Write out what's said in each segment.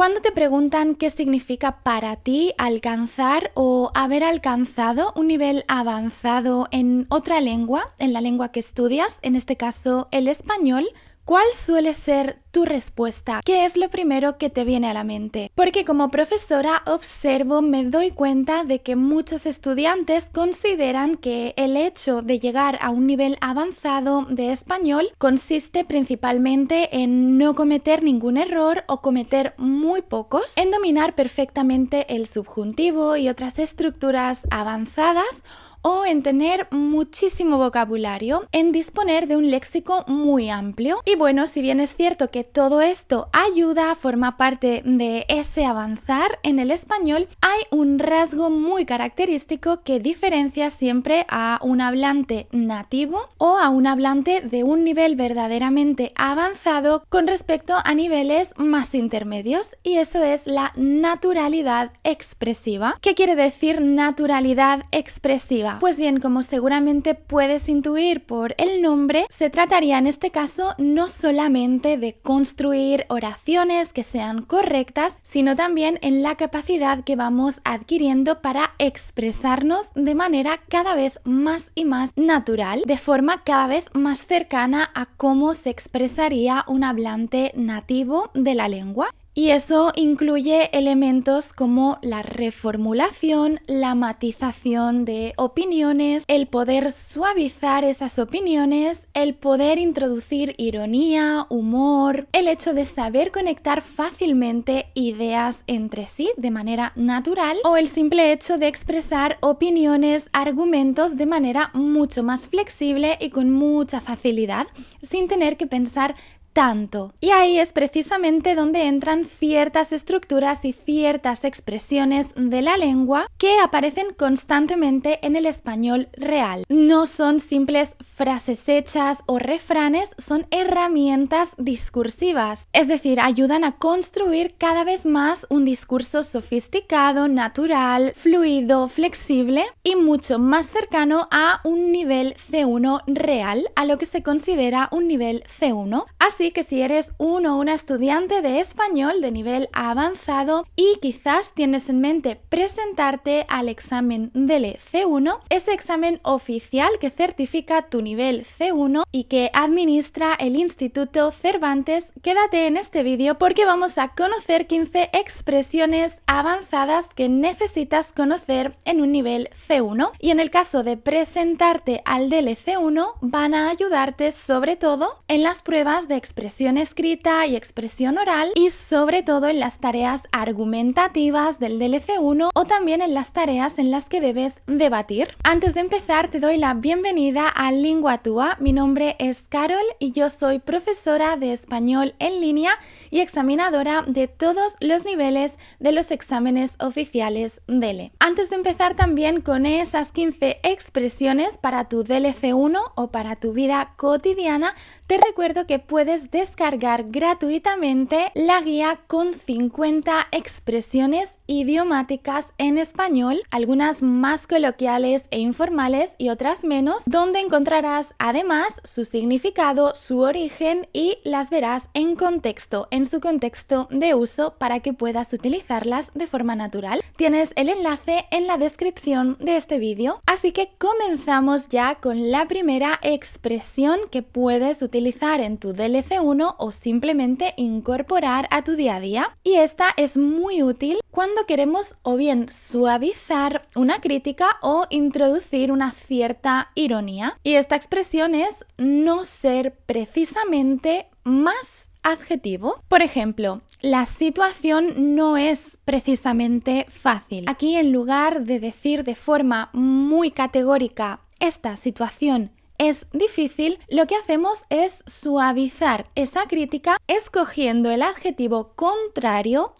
Cuando te preguntan qué significa para ti alcanzar o haber alcanzado un nivel avanzado en otra lengua, en la lengua que estudias, en este caso el español, ¿cuál suele ser tu respuesta? ¿Qué es lo primero que te viene a la mente? Porque como profesora observo, me doy cuenta de que muchos estudiantes consideran que el hecho de llegar a un nivel avanzado de español consiste principalmente en no cometer ningún error o cometer muy pocos, en dominar perfectamente el subjuntivo y otras estructuras avanzadas, o en tener muchísimo vocabulario, en disponer de un léxico muy amplio. Y bueno, si bien es cierto que todo esto ayuda, forma parte de ese avanzar en el español, hay un rasgo muy característico que diferencia siempre a un hablante nativo o a un hablante de un nivel verdaderamente avanzado con respecto a niveles más intermedios, y eso es la naturalidad expresiva. ¿Qué quiere decir naturalidad expresiva? Pues bien, como seguramente puedes intuir por el nombre, se trataría en este caso no solamente de construir oraciones que sean correctas, sino también en la capacidad que vamos adquiriendo para expresarnos de manera cada vez más y más natural, de forma cada vez más cercana a cómo se expresaría un hablante nativo de la lengua. Y eso incluye elementos como la reformulación, la matización de opiniones, el poder suavizar esas opiniones, el poder introducir ironía, humor, el hecho de saber conectar fácilmente ideas entre sí de manera natural, o el simple hecho de expresar opiniones, argumentos de manera mucho más flexible y con mucha facilidad, sin tener que pensar tanto. Y ahí es precisamente donde entran ciertas estructuras y ciertas expresiones de la lengua que aparecen constantemente en el español real. No son simples frases hechas o refranes, son herramientas discursivas, es decir, ayudan a construir cada vez más un discurso sofisticado, natural, fluido, flexible y mucho más cercano a un nivel C1 real, a lo que se considera un nivel C1. Así que si eres uno o una estudiante de español de nivel avanzado y quizás tienes en mente presentarte al examen del C1, ese examen oficial que certifica tu nivel C1 y que administra el Instituto Cervantes, quédate en este vídeo porque vamos a conocer 15 expresiones avanzadas que necesitas conocer en un nivel C1, y en el caso de presentarte al del C1 van a ayudarte sobre todo en las pruebas de expresión escrita y expresión oral, y sobre todo en las tareas argumentativas del DLC1 o también en las tareas en las que debes debatir. Antes de empezar te doy la bienvenida a Linguatua. Mi nombre es Carol y yo soy profesora de español en línea y examinadora de todos los niveles de los exámenes oficiales DELE. Antes de empezar también con esas 15 expresiones para tu DLC1 o para tu vida cotidiana, te recuerdo que puedes descargar gratuitamente la guía con 50 expresiones idiomáticas en español, algunas más coloquiales e informales y otras menos, donde encontrarás además su significado, su origen, y las verás en contexto, en su contexto de uso, para que puedas utilizarlas de forma natural. Tienes el enlace en la descripción de este vídeo, así que comenzamos ya con la primera expresión que puedes utilizar en tu DLC1 o simplemente incorporar a tu día a día, y esta es muy útil cuando queremos o bien suavizar una crítica o introducir una cierta ironía, y esta expresión es no ser precisamente más adjetivo. Por ejemplo, la situación no es precisamente fácil. Aquí, en lugar de decir de forma muy categórica esta situación es difícil, lo que hacemos es suavizar esa crítica escogiendo el adjetivo contrario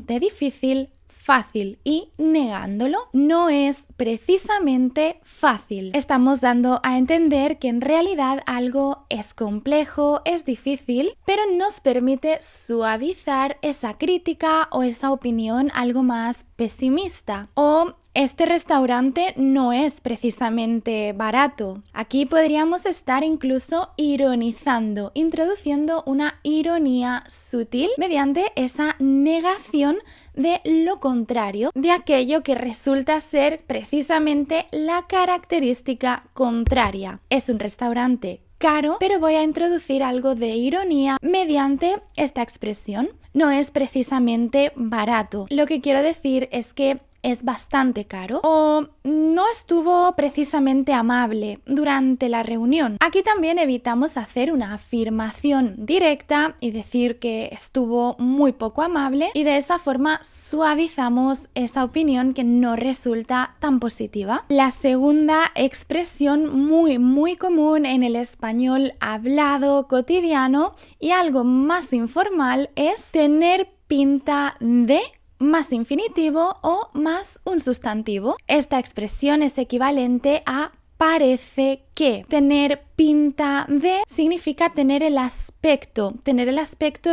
de difícil, fácil, y negándolo. No es precisamente fácil. Estamos dando a entender que en realidad algo es complejo, es difícil, pero nos permite suavizar esa crítica o esa opinión algo más pesimista. O Este restaurante no es precisamente barato. Aquí podríamos estar incluso ironizando, introduciendo una ironía sutil mediante esa negación de lo contrario, de aquello que resulta ser precisamente la característica contraria. Es un restaurante caro, pero voy a introducir algo de ironía mediante esta expresión. No es precisamente barato. Lo que quiero decir es que es bastante caro o no estuvo precisamente amable durante la reunión. Aquí también evitamos hacer una afirmación directa y decir que estuvo muy poco amable y de esa forma suavizamos esa opinión que no resulta tan positiva. La segunda expresión muy común en el español hablado cotidiano y algo más informal es tener pinta de más infinitivo o más un sustantivo. Esta expresión es equivalente a parece que. Tener pinta de significa tener el aspecto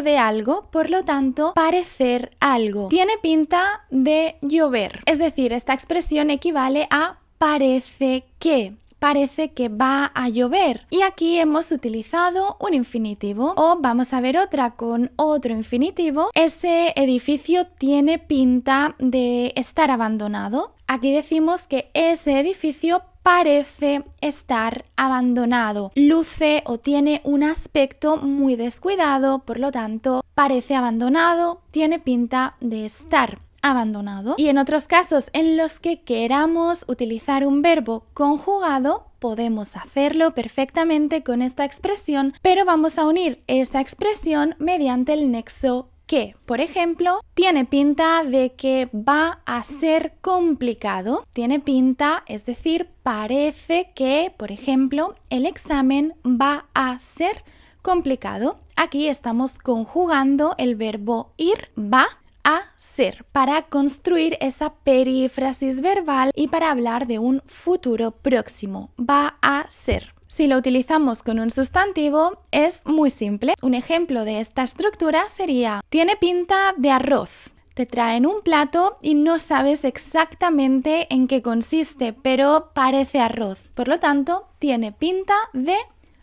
de algo, por lo tanto, parecer algo. Tiene pinta de llover. Es decir, esta expresión equivale a parece que. Parece que va a llover. Y aquí hemos utilizado un infinitivo. O vamos a ver otra con otro infinitivo. Ese edificio tiene pinta de estar abandonado. Aquí decimos que ese edificio parece estar abandonado. Luce o tiene un aspecto muy descuidado, por lo tanto, parece abandonado, tiene pinta de estar abandonado. Y en otros casos en los que queramos utilizar un verbo conjugado, podemos hacerlo perfectamente con esta expresión, pero vamos a unir esta expresión mediante el nexo que. Por ejemplo, tiene pinta de que va a ser complicado. Tiene pinta, es decir, parece que, por ejemplo, el examen va a ser complicado. Aquí estamos conjugando el verbo ir, va a ser, para construir esa perífrasis verbal y para hablar de un futuro próximo. Va a ser. Si lo utilizamos con un sustantivo, es muy simple. Un ejemplo de esta estructura sería: tiene pinta de arroz. Te traen un plato y no sabes exactamente en qué consiste, pero parece arroz. Por lo tanto, tiene pinta de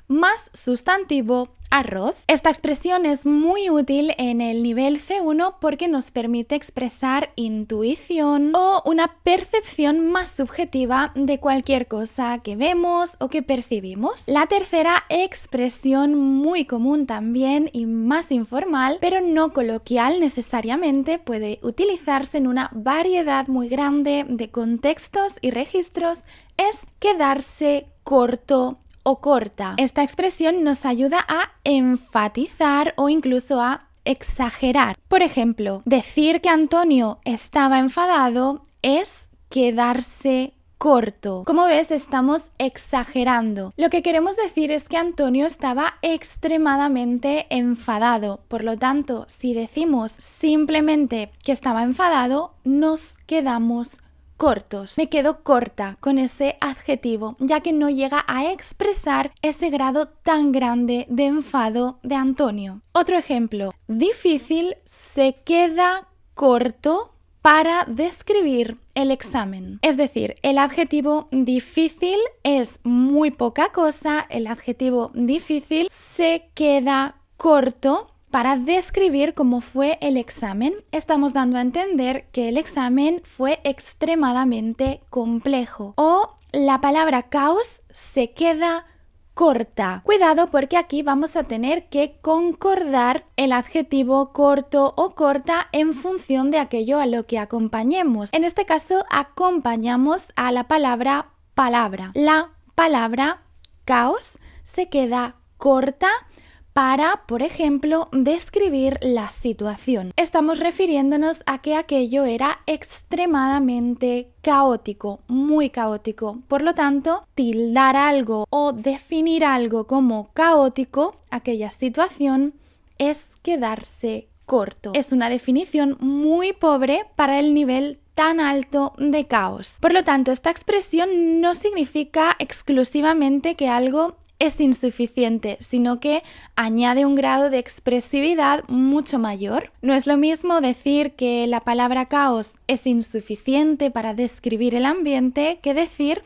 más sustantivo arroz. Esta expresión es muy útil en el nivel C1 porque nos permite expresar intuición o una percepción más subjetiva de cualquier cosa que vemos o que percibimos. La tercera expresión, muy común también y más informal, pero no coloquial necesariamente, puede utilizarse en una variedad muy grande de contextos y registros, es quedarse corto o corta. Esta expresión nos ayuda a enfatizar o incluso a exagerar. Por ejemplo, decir que Antonio estaba enfadado es quedarse corto. Como ves, estamos exagerando. Lo que queremos decir es que Antonio estaba extremadamente enfadado. Por lo tanto, si decimos simplemente que estaba enfadado, nos quedamos cortos. Me quedo corta con ese adjetivo, ya que no llega a expresar ese grado tan grande de enfado de Antonio. Otro ejemplo: difícil se queda corto para describir el examen. Es decir, el adjetivo difícil es muy poca cosa, el adjetivo difícil se queda corto para describir cómo fue el examen. Estamos dando a entender que el examen fue extremadamente complejo. O la palabra caos se queda corta. Cuidado, porque aquí vamos a tener que concordar el adjetivo corto o corta en función de aquello a lo que acompañemos. En este caso, acompañamos a la palabra palabra. La palabra caos se queda corta para, por ejemplo, describir la situación. Estamos refiriéndonos a que aquello era extremadamente caótico, muy caótico. Por lo tanto, tildar algo o definir algo como caótico, aquella situación, es quedarse corto. Es una definición muy pobre para el nivel tan alto de caos. Por lo tanto, esta expresión no significa exclusivamente que algo es insuficiente, sino que añade un grado de expresividad mucho mayor. No es lo mismo decir que la palabra caos es insuficiente para describir el ambiente que decir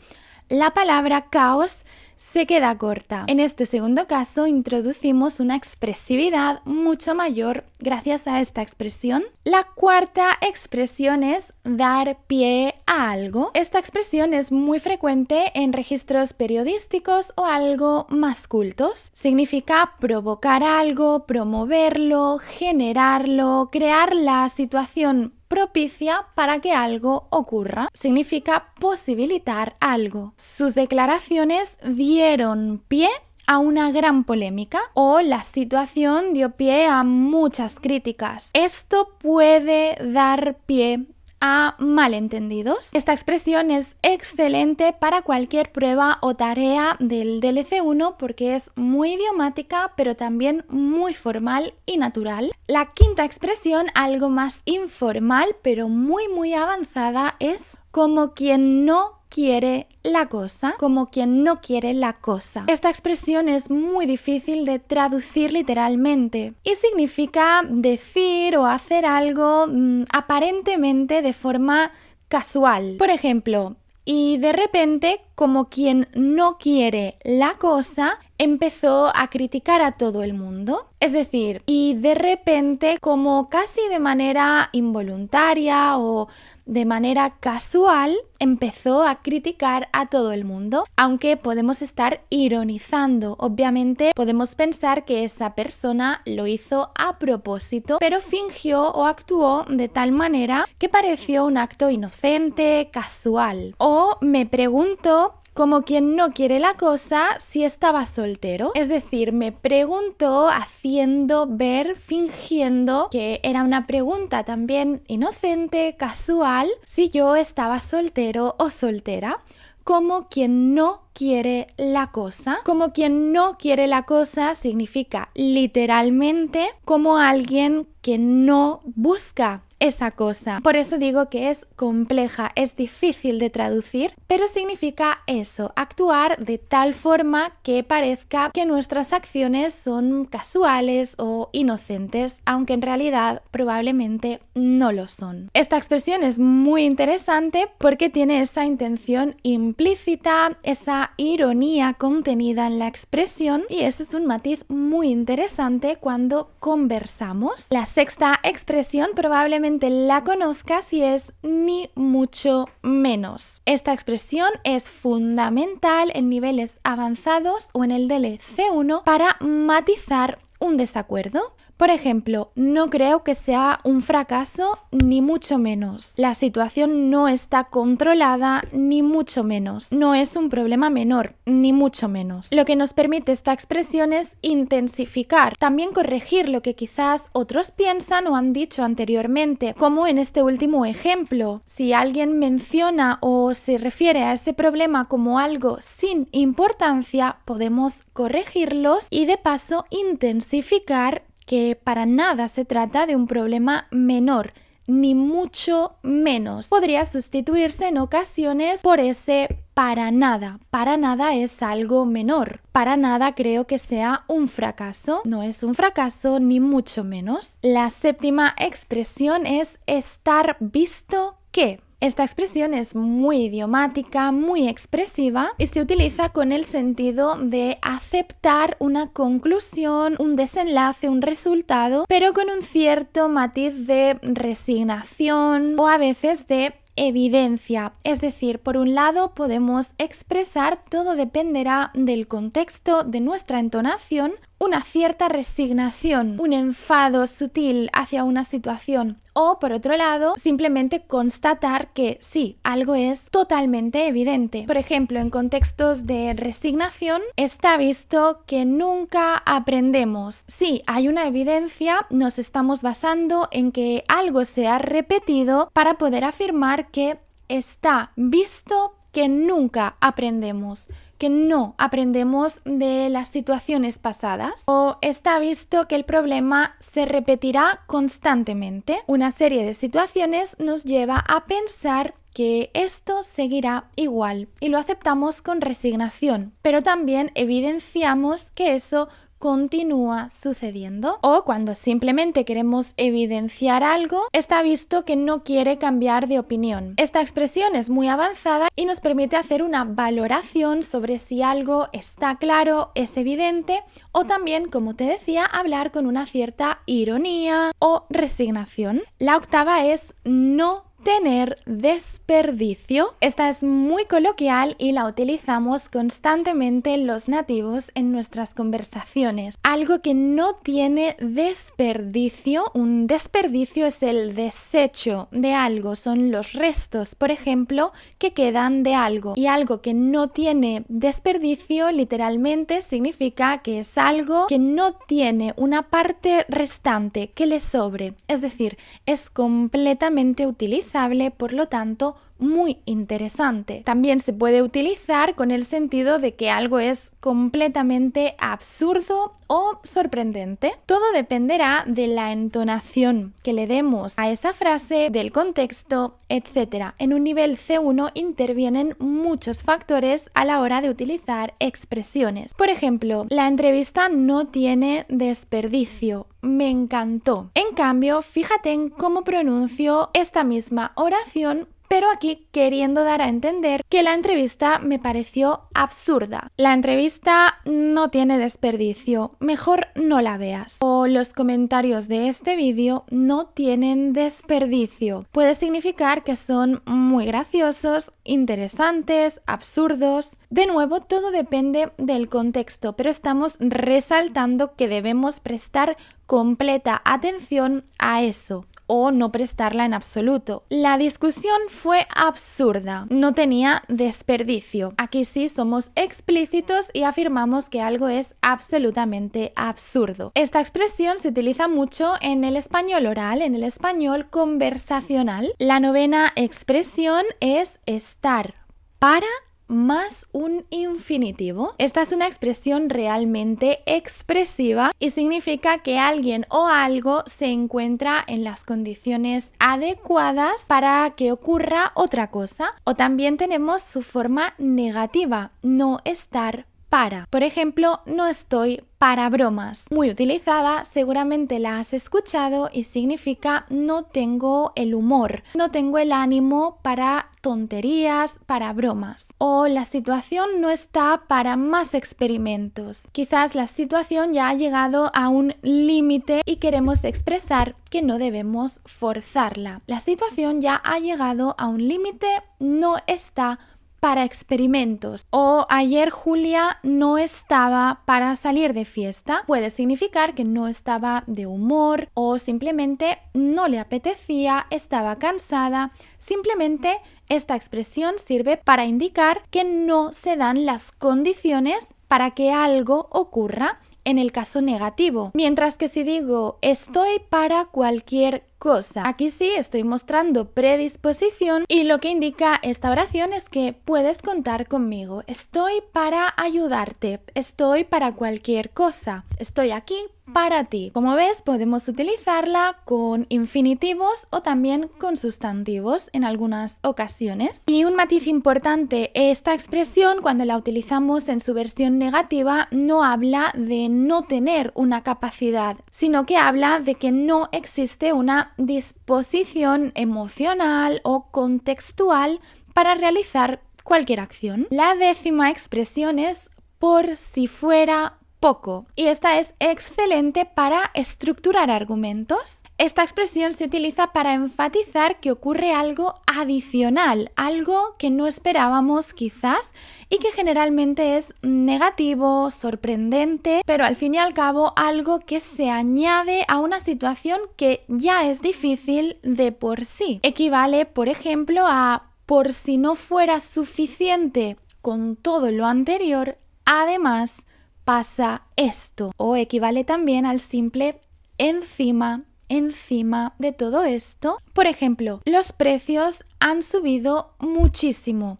la palabra caos se queda corta. En este segundo caso introducimos una expresividad mucho mayor gracias a esta expresión. La cuarta expresión es dar pie a algo. Esta expresión es muy frecuente en registros periodísticos o algo más cultos. Significa provocar algo, promoverlo, generarlo, crear la situación propicia para que algo ocurra. Significa posibilitar algo. Sus declaraciones dieron pie a una gran polémica o la situación dio pie a muchas críticas. Esto puede dar pie a malentendidos. Esta expresión es excelente para cualquier prueba o tarea del DLC1 porque es muy idiomática pero también muy formal y natural. La quinta expresión, algo más informal pero muy avanzada, es como quien no quiere la cosa, como quien no quiere la cosa. Esta expresión es muy difícil de traducir literalmente y significa decir o hacer algo aparentemente de forma casual. Por ejemplo, y de repente, como quien no quiere la cosa, empezó a criticar a todo el mundo. Es decir, y de repente, como casi de manera involuntaria o de manera casual, empezó a criticar a todo el mundo. Aunque podemos estar ironizando, obviamente podemos pensar que esa persona lo hizo a propósito, pero fingió o actuó de tal manera que pareció un acto inocente, casual. O me preguntó, como quien no quiere la cosa, si estaba soltero. Es decir, me preguntó haciendo ver, fingiendo que era una pregunta también inocente, casual, si yo estaba soltero o soltera. Como quien no quiere la cosa. Como quien no quiere la cosa significa literalmente como alguien que no busca esa cosa. Por eso digo que es compleja, es difícil de traducir, pero significa eso, actuar de tal forma que parezca que nuestras acciones son casuales o inocentes, aunque en realidad probablemente no lo son. Esta expresión es muy interesante porque tiene esa intención implícita, esa ironía contenida en la expresión, y eso es un matiz muy interesante cuando conversamos. La sexta expresión probablemente la conozcas y es ni mucho menos. Esta expresión es fundamental en niveles avanzados o en el DLC1 para matizar un desacuerdo. Por ejemplo, no creo que sea un fracaso, ni mucho menos. La situación no está controlada, ni mucho menos. No es un problema menor, ni mucho menos. Lo que nos permite esta expresión es intensificar, también corregir lo que quizás otros piensan o han dicho anteriormente, como en este último ejemplo. Si alguien menciona o se refiere a ese problema como algo sin importancia, podemos corregirlos y de paso intensificar que para nada se trata de un problema menor, ni mucho menos. Podría sustituirse en ocasiones por ese para nada. Para nada es algo menor. Para nada creo que sea un fracaso. No es un fracaso, ni mucho menos. La séptima expresión es estar visto que. Esta expresión es muy idiomática, muy expresiva y se utiliza con el sentido de aceptar una conclusión, un desenlace, un resultado, pero con un cierto matiz de resignación o a veces de evidencia. Es decir, por un lado podemos expresar, todo dependerá del contexto, de nuestra entonación, una cierta resignación, un enfado sutil hacia una situación, o por otro lado, simplemente constatar que sí, algo es totalmente evidente. Por ejemplo, en contextos de resignación, está visto que nunca aprendemos. Sí, hay una evidencia, nos estamos basando en que algo se ha repetido para poder afirmar que está visto que nunca aprendemos, que no aprendemos de las situaciones pasadas, o está visto que el problema se repetirá constantemente. Una serie de situaciones nos lleva a pensar que esto seguirá igual y lo aceptamos con resignación, pero también evidenciamos que eso continúa sucediendo. O cuando simplemente queremos evidenciar algo, está visto que no quiere cambiar de opinión. Esta expresión es muy avanzada y nos permite hacer una valoración sobre si algo está claro, es evidente, o también, como te decía, hablar con una cierta ironía o resignación. La octava es no tener desperdicio. Esta es muy coloquial y la utilizamos constantemente los nativos en nuestras conversaciones. Algo que no tiene desperdicio. Un desperdicio es el desecho de algo, son los restos, por ejemplo, que quedan de algo. Y algo que no tiene desperdicio literalmente significa que es algo que no tiene una parte restante que le sobre. Es decir, es completamente utilizable, por lo tanto, muy interesante. También se puede utilizar con el sentido de que algo es completamente absurdo o sorprendente. Todo dependerá de la entonación que le demos a esa frase, del contexto, etc. En un nivel C1 intervienen muchos factores a la hora de utilizar expresiones. Por ejemplo, la entrevista no tiene desperdicio. Me encantó. En cambio, fíjate en cómo pronuncio esta misma oración, pero aquí queriendo dar a entender que la entrevista me pareció absurda. La entrevista no tiene desperdicio, mejor no la veas. O los comentarios de este vídeo no tienen desperdicio. Puede significar que son muy graciosos, interesantes, absurdos. De nuevo, todo depende del contexto, pero estamos resaltando que debemos prestar completa atención a eso, o no prestarla en absoluto. La discusión fue absurda, no tenía desperdicio. Aquí sí somos explícitos y afirmamos que algo es absolutamente absurdo. Esta expresión se utiliza mucho en el español oral, en el español conversacional. La novena expresión es estar para más un infinitivo. Esta es una expresión realmente expresiva y significa que alguien o algo se encuentra en las condiciones adecuadas para que ocurra otra cosa. O también tenemos su forma negativa, no estar para. Por ejemplo, no estoy para bromas. Muy utilizada, seguramente la has escuchado y significa no tengo el humor, no tengo el ánimo para tonterías, para bromas. O la situación no está para más experimentos. Quizás la situación ya ha llegado a un límite y queremos expresar que no debemos forzarla. La situación ya ha llegado a un límite, no está para experimentos. O ayer Julia no estaba para salir de fiesta. Puede significar que no estaba de humor o simplemente no le apetecía, estaba cansada. Simplemente esta expresión sirve para indicar que no se dan las condiciones para que algo ocurra en el caso negativo. Mientras que si digo estoy para cualquier cosa, aquí sí estoy mostrando predisposición y lo que indica esta oración es que puedes contar conmigo. Estoy para ayudarte, estoy para cualquier cosa, estoy aquí para ti. Como ves, podemos utilizarla con infinitivos o también con sustantivos en algunas ocasiones. Y un matiz importante, esta expresión cuando la utilizamos en su versión negativa no habla de no tener una capacidad, sino que habla de que no existe una disposición emocional o contextual para realizar cualquier acción. La 10ª expresión es por si fuera poco, y esta es excelente para estructurar argumentos. Esta expresión se utiliza para enfatizar que ocurre algo adicional, algo que no esperábamos quizás y que generalmente es negativo, sorprendente, pero al fin y al cabo algo que se añade a una situación que ya es difícil de por sí. Equivale, por ejemplo, a por si no fuera suficiente con todo lo anterior, además pasa esto, o equivale también al simple encima de todo esto. Por ejemplo, los precios han subido muchísimo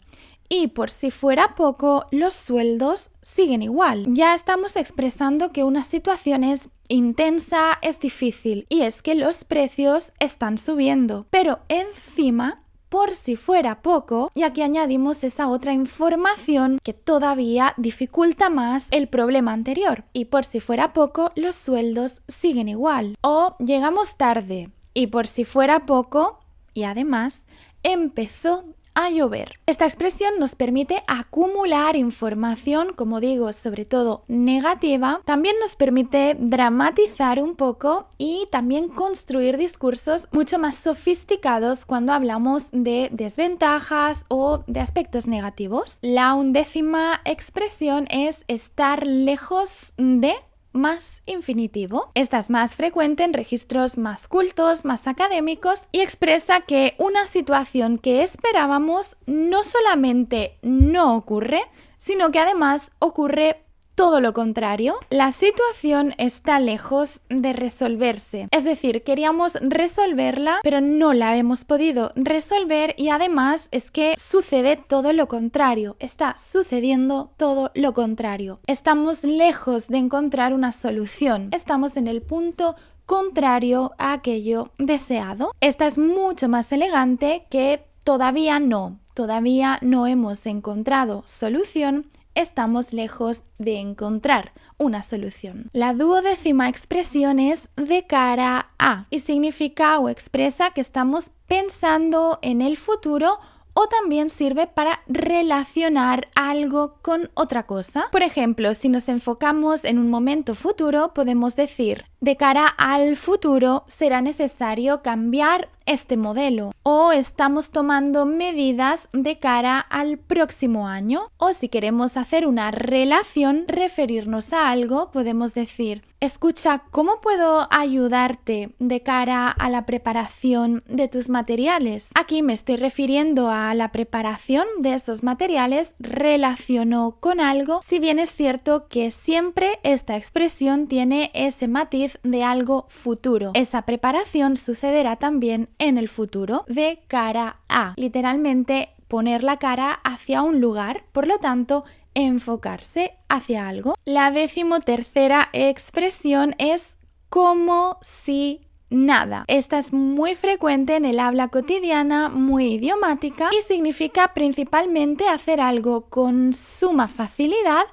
y por si fuera poco, los sueldos siguen igual. Ya estamos expresando que una situación es intensa, es difícil, y es que los precios están subiendo, pero encima por si fuera poco, y aquí añadimos esa otra información que todavía dificulta más el problema anterior. Y por si fuera poco, los sueldos siguen igual. O llegamos tarde y por si fuera poco, y además empezó a llover. Esta expresión nos permite acumular información, como digo, sobre todo negativa. También nos permite dramatizar un poco y también construir discursos mucho más sofisticados cuando hablamos de desventajas o de aspectos negativos. La 11ª expresión es estar lejos de más infinitivo. Esta es más frecuente en registros más cultos, más académicos, y expresa que una situación que esperábamos no solamente no ocurre, sino que además ocurre todo lo contrario. La situación está lejos de resolverse. Es decir, queríamos resolverla, pero no la hemos podido resolver, y además es que sucede todo lo contrario. Está sucediendo todo lo contrario. Estamos lejos de encontrar una solución. Estamos en el punto contrario a aquello deseado. Esta es mucho más elegante que todavía no hemos encontrado solución. Estamos lejos de encontrar una solución. La 12ª expresión es de cara a y significa o expresa que estamos pensando en el futuro, o también sirve para relacionar algo con otra cosa. Por ejemplo, si nos enfocamos en un momento futuro, podemos decir: de cara al futuro será necesario cambiar este modelo, o estamos tomando medidas de cara al próximo año. O si queremos hacer una relación, referirnos a algo, podemos decir: escucha, ¿cómo puedo ayudarte de cara a la preparación de tus materiales? Aquí me estoy refiriendo a la preparación de esos materiales, relaciono con algo, si bien es cierto que siempre esta expresión tiene ese matiz de algo futuro. Esa preparación sucederá también en el futuro, de cara a. Literalmente, poner la cara hacia un lugar, por lo tanto, enfocarse hacia algo. La 13ª expresión es como si nada. Esta es muy frecuente en el habla cotidiana, muy idiomática, y significa principalmente hacer algo con suma facilidad,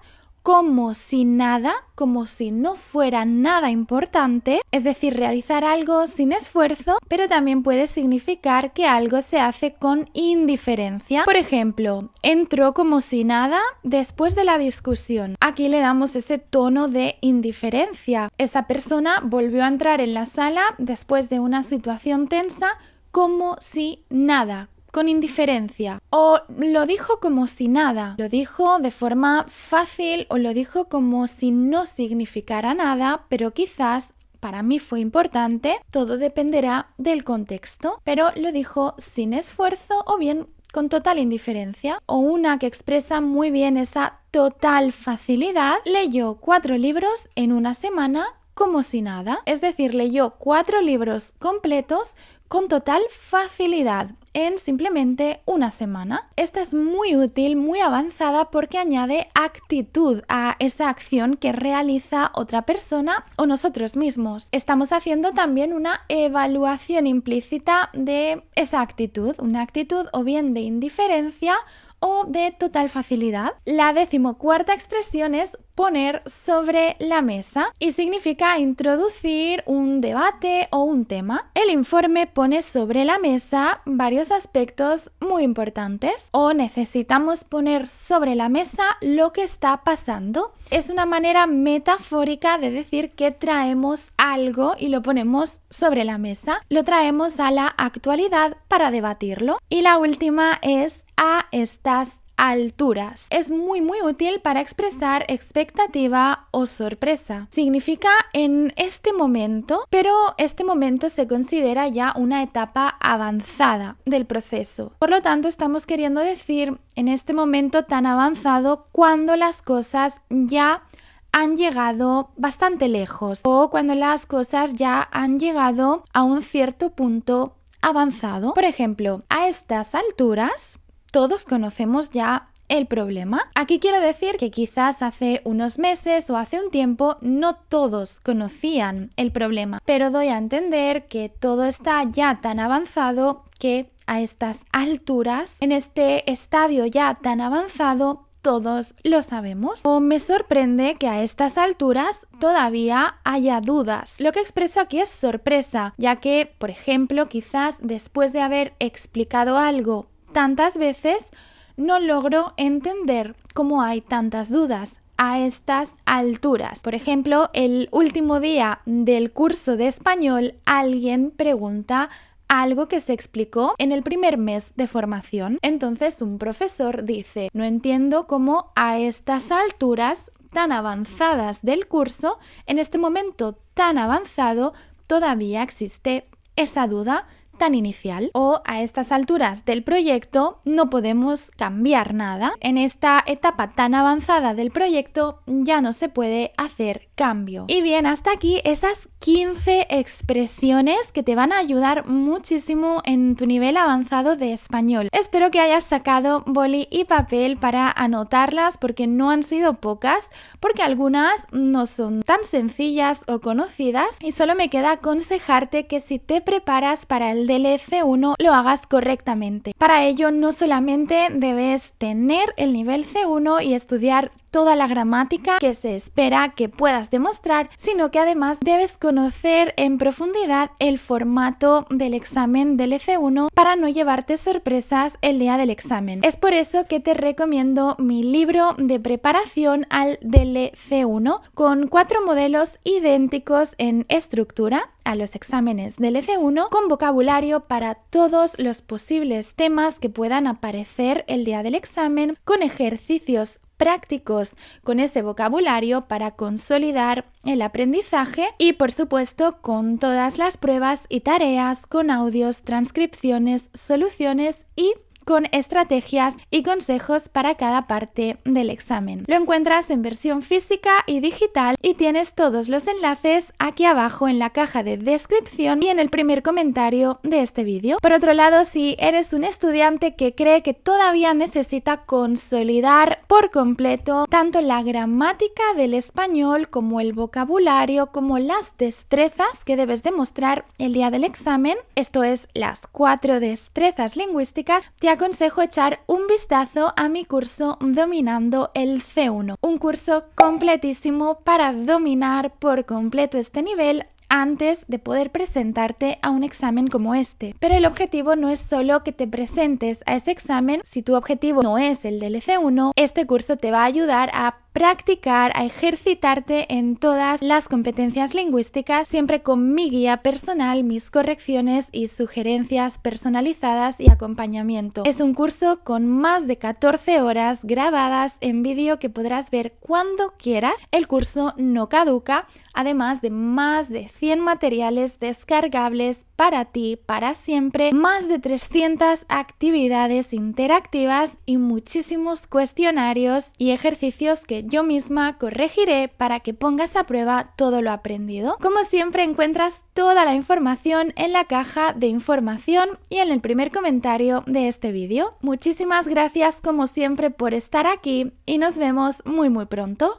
como si nada, como si no fuera nada importante, es decir, realizar algo sin esfuerzo, pero también puede significar que algo se hace con indiferencia. Por ejemplo, entró como si nada después de la discusión. Aquí le damos ese tono de indiferencia. Esa persona volvió a entrar en la sala después de una situación tensa como si nada, con indiferencia. O lo dijo como si nada, lo dijo de forma fácil, o lo dijo como si no significara nada, pero quizás para mí fue importante. Todo dependerá del contexto, pero lo dijo sin esfuerzo o bien con total indiferencia. O una que expresa muy bien esa total facilidad: leyó 4 libros en una semana como si nada. Es decir, leyó 4 libros completos con total facilidad en simplemente una semana. Esta es muy útil, muy avanzada, porque añade actitud a esa acción que realiza otra persona o nosotros mismos. Estamos haciendo también una evaluación implícita de esa actitud, una actitud o bien de indiferencia o de total facilidad. La 14ª expresión es poner sobre la mesa y significa introducir un debate o un tema. El informe pone sobre la mesa varios aspectos muy importantes, o necesitamos poner sobre la mesa lo que está pasando. Es una manera metafórica de decir que traemos algo y lo ponemos sobre la mesa, lo traemos a la actualidad para debatirlo. Y la última es a estas alturas. Es muy útil para expresar expectativa o sorpresa. Significa en este momento, pero este momento se considera ya una etapa avanzada del proceso. Por lo tanto, estamos queriendo decir en este momento tan avanzado cuando las cosas ya han llegado bastante lejos, o cuando las cosas ya han llegado a un cierto punto avanzado. Por ejemplo, a estas alturas todos conocemos ya el problema. Aquí quiero decir que quizás hace unos meses o hace un tiempo no todos conocían el problema, pero doy a entender que todo está ya tan avanzado que a estas alturas, en este estadio ya tan avanzado, todos lo sabemos. O me sorprende que a estas alturas todavía haya dudas. Lo que expreso aquí es sorpresa, ya que, por ejemplo, quizás después de haber explicado algo tantas veces, no logro entender cómo hay tantas dudas a estas alturas. Por ejemplo, el último día del curso de español, alguien pregunta algo que se explicó en el primer mes de formación. Entonces un profesor dice: no entiendo cómo a estas alturas tan avanzadas del curso, en este momento tan avanzado, todavía existe esa duda tan inicial. O a estas alturas del proyecto no podemos cambiar nada. En esta etapa tan avanzada del proyecto ya no se puede hacer cambio. Y bien, hasta aquí esas 15 expresiones que te van a ayudar muchísimo en tu nivel avanzado de español. Espero que hayas sacado boli y papel para anotarlas, porque no han sido pocas, porque algunas no son tan sencillas o conocidas, y solo me queda aconsejarte que si te preparas para el C1 lo hagas correctamente. Para ello no solamente debes tener el nivel C1 y estudiar toda la gramática que se espera que puedas demostrar, sino que además debes conocer en profundidad el formato del examen del C1 para no llevarte sorpresas el día del examen. Es por eso que te recomiendo mi libro de preparación al C1 con 4 modelos idénticos en estructura a los exámenes del C1, con vocabulario para todos los posibles temas que puedan aparecer el día del examen, con ejercicios prácticos con ese vocabulario para consolidar el aprendizaje y, por supuesto, con todas las pruebas y tareas, con audios, transcripciones, soluciones y con estrategias y consejos para cada parte del examen. Lo encuentras en versión física y digital y tienes todos los enlaces aquí abajo en la caja de descripción y en el primer comentario de este vídeo. Por otro lado, si eres un estudiante que cree que todavía necesita consolidar por completo tanto la gramática del español como el vocabulario, como las destrezas que debes demostrar el día del examen, esto es, las 4 destrezas lingüísticas, te aconsejo echar un vistazo a mi curso Dominando el C1, un curso completísimo para dominar por completo este nivel antes de poder presentarte a un examen como este. Pero el objetivo no es solo que te presentes a ese examen. Si tu objetivo no es el del C1, este curso te va a ayudar a practicar, a ejercitarte en todas las competencias lingüísticas, siempre con mi guía personal, mis correcciones y sugerencias personalizadas y acompañamiento. Es un curso con más de 14 horas grabadas en vídeo que podrás ver cuando quieras. El curso no caduca, además de más de 100 materiales descargables para ti, para siempre, más de 300 actividades interactivas y muchísimos cuestionarios y ejercicios que yo misma corregiré para que pongas a prueba todo lo aprendido. Como siempre, encuentras toda la información en la caja de información y en el primer comentario de este vídeo. Muchísimas gracias como siempre por estar aquí y nos vemos muy pronto.